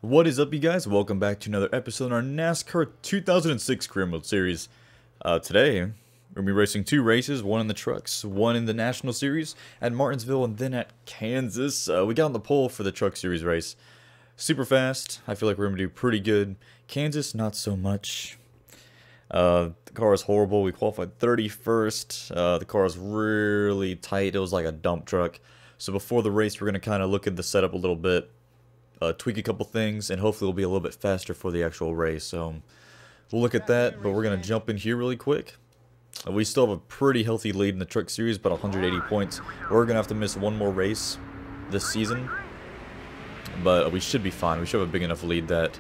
What is up, you guys? Welcome back to another episode in our NASCAR 2006 Career Mode Series. Today, we're going to be racing two races, one in the trucks, one in the National Series at Martinsville, and then at Kansas. We got on the pole for the Truck Series race. Super fast. I feel like we're going to do pretty good. Kansas, not so much. The car is horrible. We qualified 31st. The car is really tight. It was like a dump truck. So before the race, we're going to kind of look at the setup a little bit. Tweak a couple things, and hopefully we'll be a little bit faster for the actual race. So we'll look at that, but we're going to jump in here really quick. We still have a pretty healthy lead in the Truck Series, about 180 points. We're going to have to miss one more race this season, but we should be fine. We should have a big enough lead that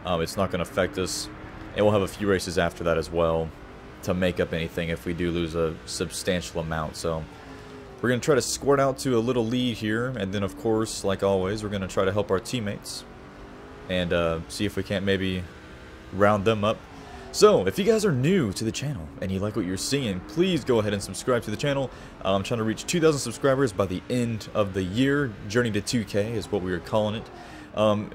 it's not going to affect us, and we'll have a few races after that as well to make up anything if we do lose a substantial amount. So we're going to try to squirt out to a little lead here, and then of course, like always, we're going to try to help our teammates and see if we can't maybe round them up. So, if you guys are new to the channel and you like what you're seeing, please go ahead and subscribe to the channel. I'm trying to reach 2,000 subscribers by the end of the year. Journey to 2K is what we were calling it.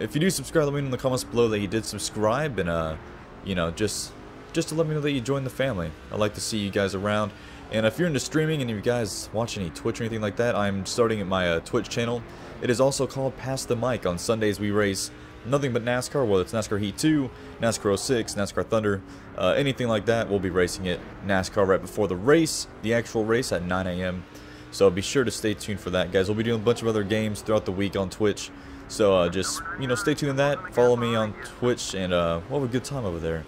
If you do subscribe, let me know in the comments below that you did subscribe, and you know, just to let me know that you joined the family. I'd like to see you guys around. And if you're into streaming and you guys watch any Twitch or anything like that, I'm starting at my Twitch channel. It is also called Pass the Mic. On Sundays we race nothing but NASCAR, whether it's NASCAR Heat 2, NASCAR 06, NASCAR Thunder, anything like that. We'll be racing it NASCAR right before the race, the actual race at 9 a.m. So be sure to stay tuned for that, guys. We'll be doing a bunch of other games throughout the week on Twitch. So just, you know, stay tuned to that. Follow me on Twitch, and we'll have a good time over there.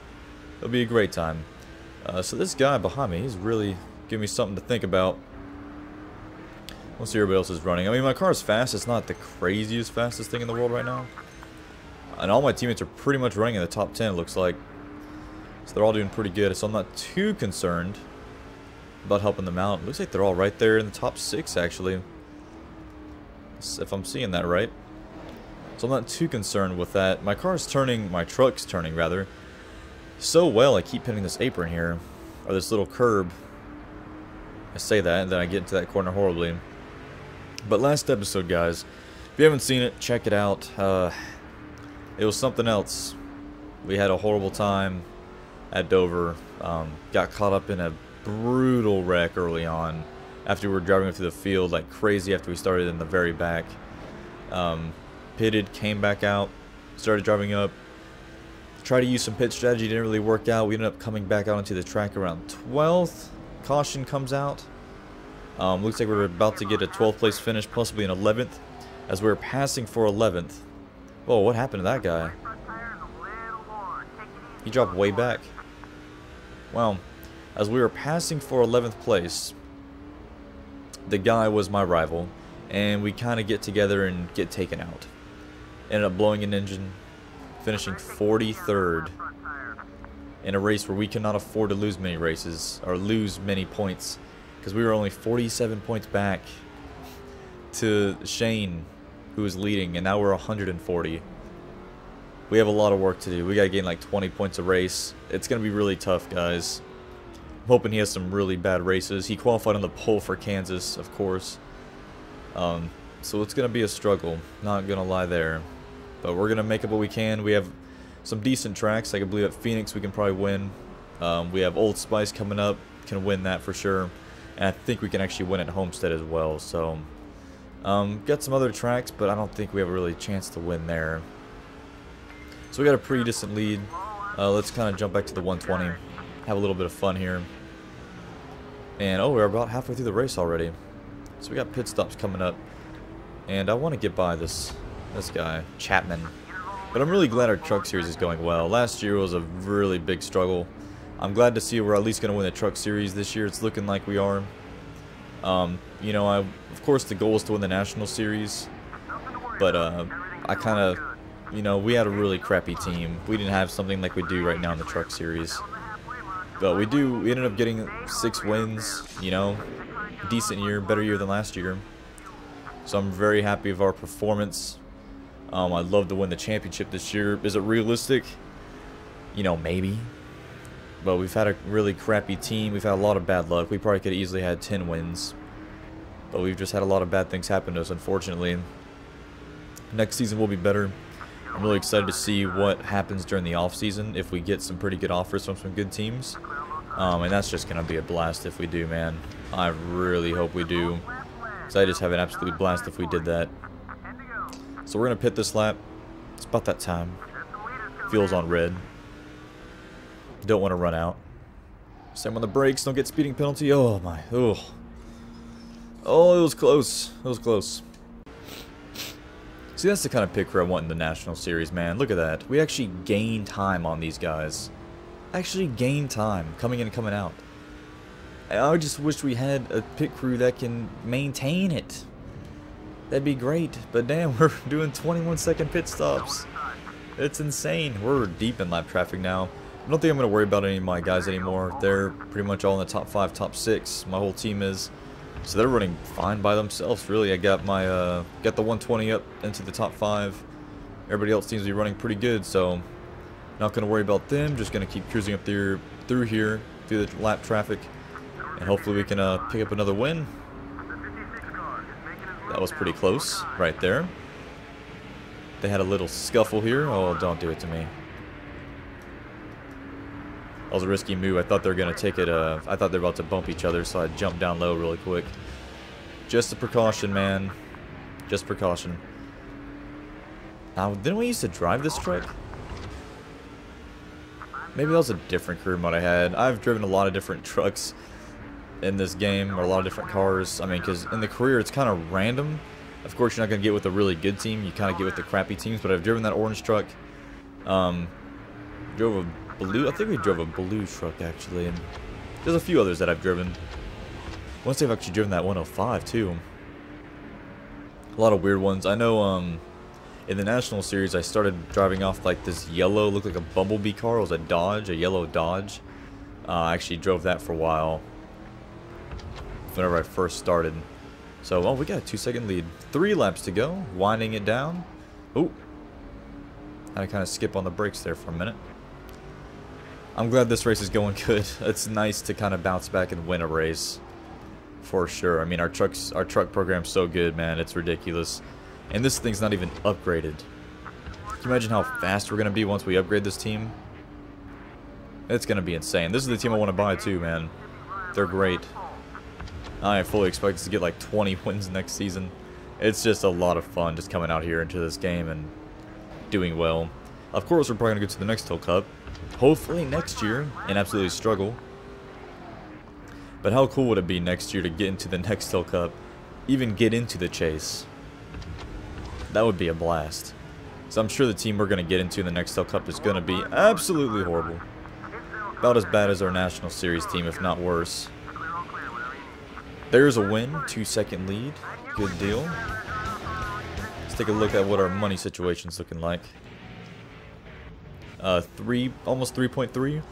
It'll be a great time. So this guy behind me, he's really give me something to think about. We'll see everybody else is running. I mean, my car is fast. It's not the craziest fastest thing in the world right now. And all my teammates are pretty much running in the top 10, it looks like. So they're all doing pretty good. So I'm not too concerned about helping them out. It looks like they're all right there in the top 6, actually, if I'm seeing that right. So I'm not too concerned with that. My car's turning, my truck's turning, rather, so well. I keep hitting this apron here, or this little curb. I say that, and then I get into that corner horribly. But last episode, guys, if you haven't seen it, check it out. It was something else. We had a horrible time at Dover. Got caught up in a brutal wreck early on after we were driving through the field like crazy after we started in the very back. Pitted, came back out, started driving up. Tried to use some pit strategy, didn't really work out. We ended up coming back out onto the track around 12th. Caution comes out. Looks like we're about to get a 12th place finish, possibly an 11th, as we're passing for 11th. Whoa, what happened to that guy? He dropped way back. Well, as we were passing for 11th place, the guy was my rival, and we kind of get together and get taken out. Ended up blowing an engine, finishing 43rd. In a race where we cannot afford to lose many races, or lose many points, because we were only 47 points back to Shane, who was leading, and now we're 140. We have a lot of work to do. We gotta gain like 20 points a race. It's gonna be really tough, guys. I'm hoping he has some really bad races. He qualified on the pole for Kansas, of course. So it's gonna be a struggle, not gonna lie there. But we're gonna make up what we can. We have some decent tracks. I believe at Phoenix we can probably win. We have Old Spice coming up, can win that for sure. And I think we can actually win at Homestead as well. So got some other tracks, but I don't think we have a really chance to win there. So we got a pretty decent lead. Let's kind of jump back to the 120, have a little bit of fun here. And oh, we're about halfway through the race already. So we got pit stops coming up, and I want to get by this guy Chapman. But I'm really glad our Truck Series is going well. Last year was a really big struggle. I'm glad to see we're at least going to win the Truck Series this year. It's looking like we are. You know, of course the goal is to win the National Series. But I kind of, you know, we had a really crappy team. We didn't have something like we do right now in the Truck Series. But we ended up getting 6 wins, you know. Decent year, better year than last year. So I'm very happy with our performance. I'd love to win the championship this year. Is it realistic? You know, maybe. But we've had a really crappy team. We've had a lot of bad luck. We probably could have easily had 10 wins. But we've just had a lot of bad things happen to us, unfortunately. Next season will be better. I'm really excited to see what happens during the off season if we get some pretty good offers from some good teams. And that's just going to be a blast if we do, man. I really hope we do. So I just have an absolute blast if we did that. So we're going to pit this lap. It's about that time. Fuel's on red. Don't want to run out. Same on the brakes. Don't get speeding penalty. Oh, my. Oh. Oh, it was close. It was close. See, that's the kind of pit crew I want in the National Series, man. Look at that. We actually gain time on these guys. Actually gain time coming in and coming out. I just wish we had a pit crew that can maintain it. That'd be great. But damn, we're doing 21-second pit stops. It's insane. We're deep in lap traffic now. I don't think I'm going to worry about any of my guys anymore. They're pretty much all in the top 5, top 6. My whole team is. So they're running fine by themselves, really. I got my got the 120 up into the top 5. Everybody else seems to be running pretty good, so not going to worry about them. Just going to keep cruising up through here, through the lap traffic, and hopefully we can pick up another win. That was pretty close right there. They had a little scuffle here. Oh, don't do it to me. That was a risky move. I thought they were going to take it, I thought they were about to bump each other, so I jumped down low really quick. Just a precaution, man. Just precaution. Now, didn't we used to drive this truck? Maybe that was a different career mode I had. I've driven a lot of different trucks in this game, or a lot of different cars. I mean, because in the career, it's kind of random. Of course, you're not going to get with a really good team. You kind of get with the crappy teams, but I've driven that orange truck. Drove a blue, I think we drove a blue truck actually, and there's a few others that I've driven. I want to say I've actually driven that 105 too. A lot of weird ones. I know in the National Series I started driving off like this yellow, looked like a Bumblebee car. It was a Dodge, a yellow Dodge. I actually drove that for a while whenever I first started. So, oh, we got a 2-second lead. 3 laps to go, winding it down. Oh, had to kind of skip on the brakes there for a minute. I'm glad this race is going good. It's nice to kind of bounce back and win a race, for sure. I mean, our truck program's so good, man. It's ridiculous, and this thing's not even upgraded. Can you imagine how fast we're gonna be once we upgrade this team? It's gonna be insane. This is the team I want to buy too, man. They're great. I fully expect us to get like 20 wins next season. It's just a lot of fun just coming out here into this game and doing well. Of course, we're probably gonna go to the Nextel Cup. Hopefully next year, and absolutely struggle. But how cool would it be next year to get into the Nextel Cup, even get into the chase? That would be a blast. So I'm sure the team we're going to get into in the Nextel Cup is going to be absolutely horrible. About as bad as our National Series team, if not worse. There's a win, 2-second lead, good deal. Let's take a look at what our money situation's looking like. Almost 3.3.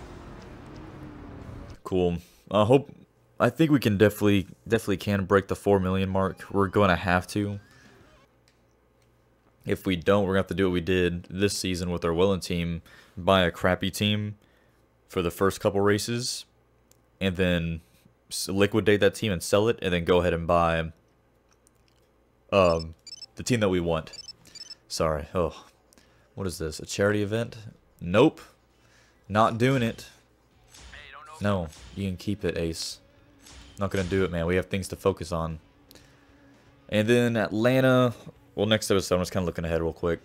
Cool. I think we can definitely can break the 4 million mark. We're going to have to. If we don't, we're going to have to do what we did this season with our Welland team. Buy a crappy team for the first couple races. And then liquidate that team and sell it. And then go ahead and buy the team that we want. Sorry. Oh, what is this? A charity event? Nope. Not doing it. No, you can keep it, Ace. Not going to do it, man. We have things to focus on. And then Atlanta. Well, next episode, I'm just kind of looking ahead real quick.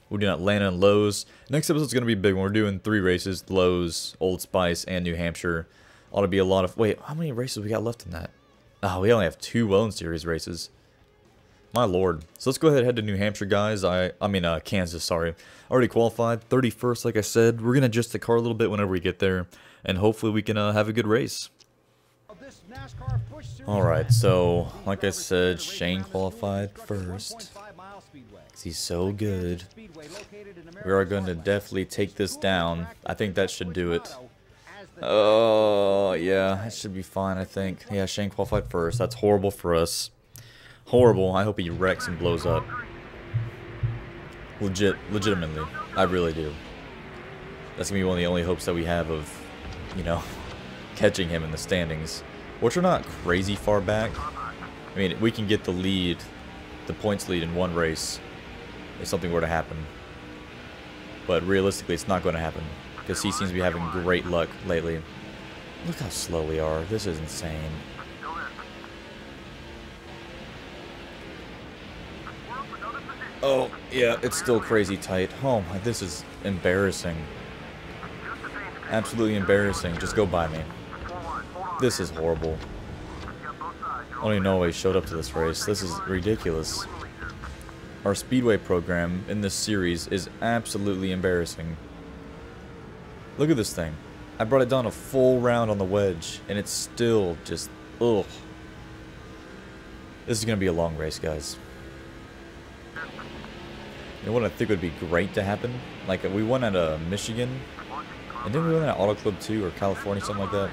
We're doing Atlanta and Lowe's. Next episode's going to be big one. We're doing 3 races. Lowe's, Old Spice, and New Hampshire. Ought to be a lot of... Wait, how many races we got left in that? Oh, we only have 2 Welland Series races. My lord. So let's go ahead and head to New Hampshire, guys. I mean, Kansas, sorry. Already qualified. 31st, like I said. We're going to adjust the car a little bit whenever we get there. And hopefully we can have a good race. Alright, so, like I said, Shane qualified first. He's so good. We are going to definitely take this down. I think that should do it. Oh, yeah, that should be fine, I think. Yeah, Shane qualified first. That's horrible for us. Horrible. I hope he wrecks and blows up. Legitimately. I really do. That's going to be one of the only hopes that we have of, you know, catching him in the standings. Which are not crazy far back. I mean, we can get the lead, the points lead in one race if something were to happen. But realistically, it's not going to happen because he seems to be having great luck lately. Look how slow we are. This is insane. Oh, yeah, it's still crazy tight. Oh my, this is embarrassing. Absolutely embarrassing. Just go by me. This is horrible. I don't even know why he showed up to this race. This is ridiculous. Our speedway program in this series is absolutely embarrassing. Look at this thing. I brought it down a full round on the wedge, and it's still just, ugh. This is going to be a long race, guys. You know what I think would be great to happen? Like, we won at Michigan, and then we won at Auto Club 2 or California, something like that.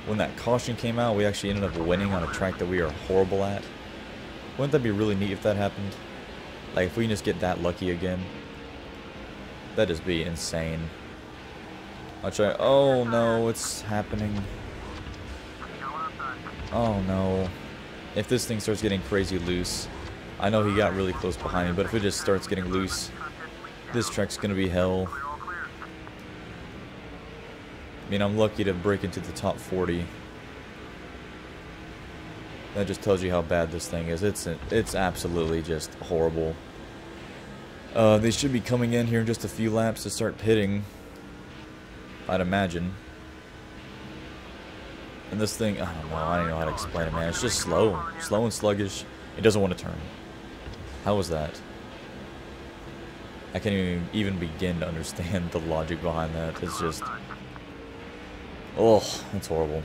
When that caution came out, we actually ended up winning on a track that we are horrible at. Wouldn't that be really neat if that happened? Like, if we can just get that lucky again. That'd just be insane. I'll try. Oh no, it's happening. Oh no. If this thing starts getting crazy loose, I know he got really close behind me, but if it just starts getting loose, this track's gonna be hell. I mean, I'm lucky to break into the top 40. That just tells you how bad this thing is. It's absolutely just horrible. They should be coming in here in just a few laps to start pitting, I'd imagine. And this thing, I don't know. I don't know how to explain it, man. It's just slow. Slow and sluggish. It doesn't want to turn. How was that? I can't even begin to understand the logic behind that. It's just... oh, that's horrible.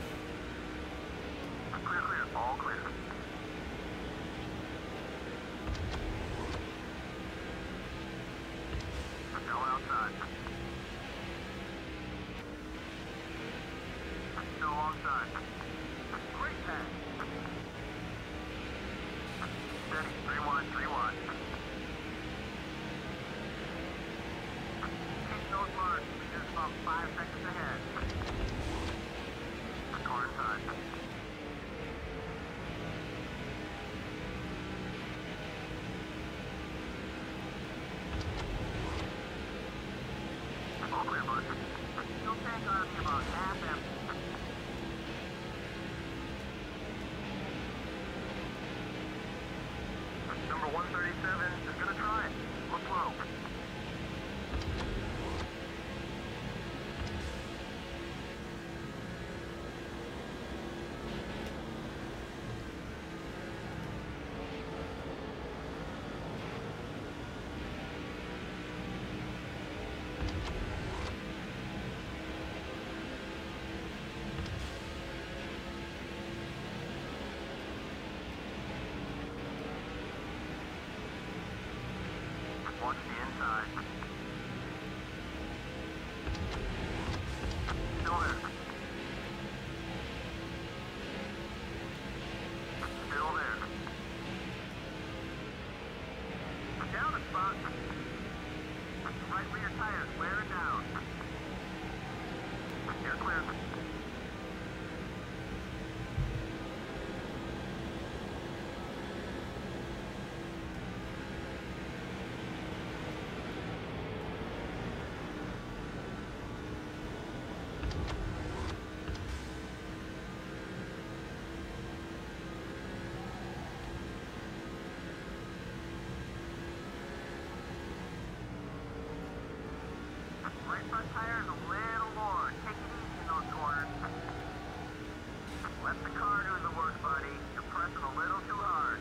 Watch the inside. Still there. Still there. Down a spot. Right rear tires wearing down. You're clear. Front tires a little more. Take it easy in those corners. Let the car do the work, buddy. You're pressing a little too hard.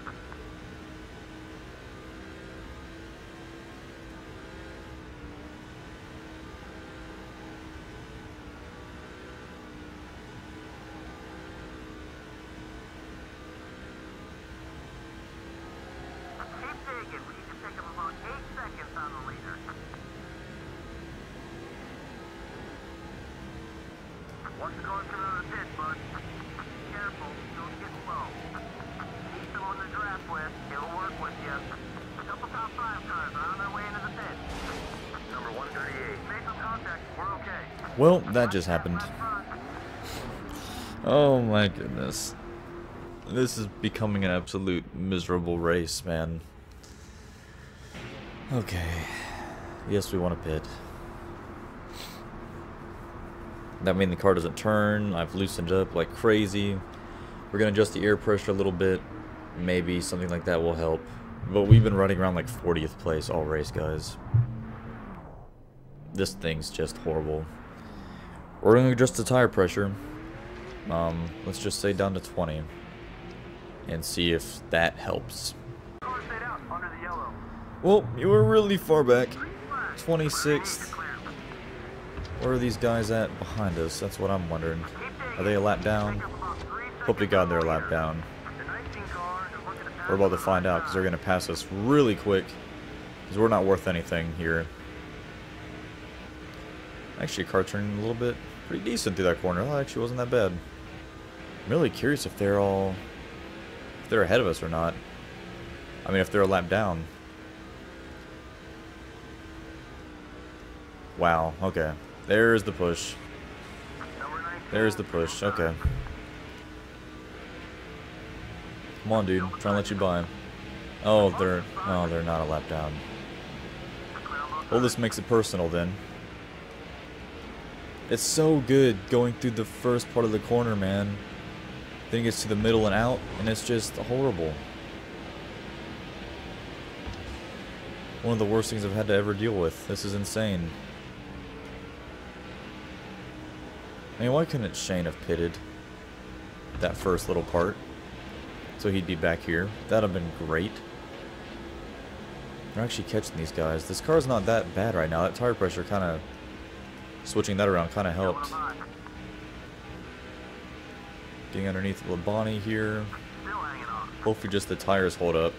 Keep digging. We need to take them about 8 seconds on the leader. Once you're going through the pit, bud, careful, don't get low. Need someone to draft with, he'll work with you. A couple top 5 cars are on their way into the pit. Number 138. Made some contact, we're okay. Well, that just happened. Oh my goodness. This is becoming an absolute miserable race, man. Okay. Yes, we want to pit. That means the car doesn't turn. I've loosened up like crazy. We're going to adjust the air pressure a little bit. Maybe something like that will help. But we've been running around like 40th place all race, guys. This thing's just horrible. We're going to adjust the tire pressure. Let's just say down to 20. And see if that helps. Well, you were really far back. 26th. Where are these guys at behind us? That's what I'm wondering. Are they a lap down? Hope to God they're a lap down. We're about to find out because they're going to pass us really quick. Because we're not worth anything here. Actually, car turning a little bit pretty decent through that corner. That actually wasn't that bad. I'm really curious if they're ahead of us or not. I mean, if they're a lap down. Wow, okay. There's the push. There's the push, okay. Come on, dude. I'm trying to let you by. Oh, they're not a lap down. Well, this makes it personal then. It's so good going through the first part of the corner, man. Then it gets to the middle and out, and it's just horrible. One of the worst things I've had to ever deal with. This is insane. I mean, why couldn't Shane have pitted that first little part? So he'd be back here. That'd have been great. They're actually catching these guys. This car's not that bad right now. That tire pressure kind of... Switching that around kind of helped. Getting underneath Labani here. Hopefully just the tires hold up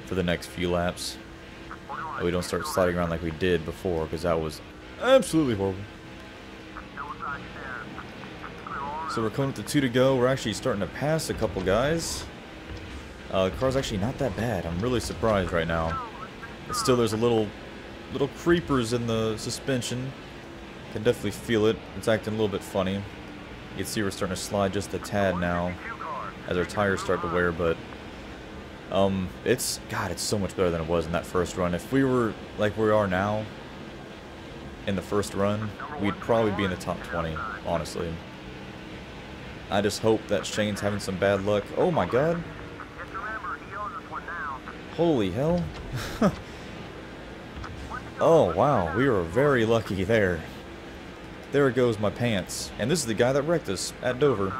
for the next few laps. And we don't start sliding around like we did before, because that was absolutely horrible. So we're coming up to 2 to go. We're actually starting to pass a couple guys. The car's actually not that bad. I'm really surprised right now. But still, there's a little creepers in the suspension. Can definitely feel it. It's acting a little bit funny. You can see we're starting to slide just a tad now as our tires start to wear, but it's so much better than it was in that first run. If we were like we are now in the first run, we'd probably be in the top 20, honestly. I just hope that Shane's having some bad luck. Oh my god. Holy hell. Oh wow, we were very lucky there. There goes my pants. And this is the guy that wrecked us at Dover.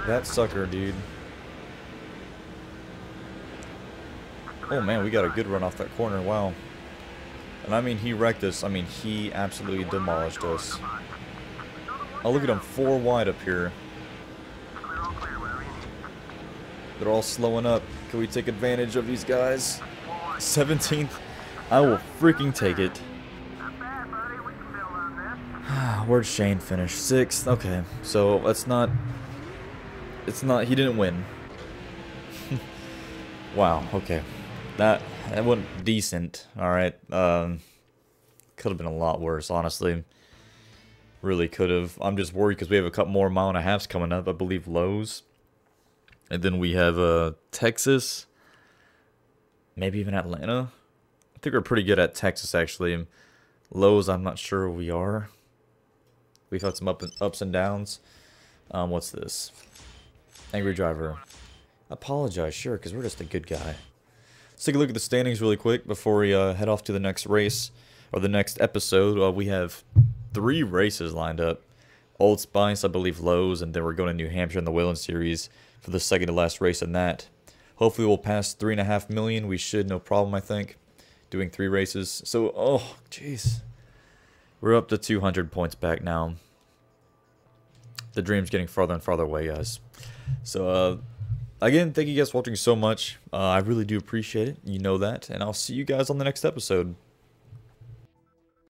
That sucker, dude. Oh man, we got a good run off that corner, wow. And I mean, he wrecked us. I mean, he absolutely demolished us. Oh, look at him, 4 wide up here. They're all slowing up. Can we take advantage of these guys? 17th. I will freaking take it. Where'd Shane finish? 6th. Okay, so that's not... It's not... He didn't win. Wow, okay. That went decent. Alright. Could have been a lot worse, honestly. Really could have. I'm just worried because we have a couple more mile and a halves coming up. I believe Lowe's. And then we have Texas. Maybe even Atlanta. I think we're pretty good at Texas, actually. Lowe's, I'm not sure we are. We've had some ups and downs. What's this? Angry Driver. Apologize, sure, because we're just a good guy. Let's take a look at the standings really quick before we head off to the next race. Or the next episode. We have 3 races lined up. Old Spice, I believe Lowe's, and then we're going to New Hampshire in the Whelen Series for the second to last race in that. Hopefully we'll pass 3.5 million. We should, no problem, I think. Doing 3 races. So, oh, jeez. We're up to 200 points back now. The dream's getting farther and farther away, guys. So, again, thank you guys for watching so much. I really do appreciate it. You know that. And I'll see you guys on the next episode.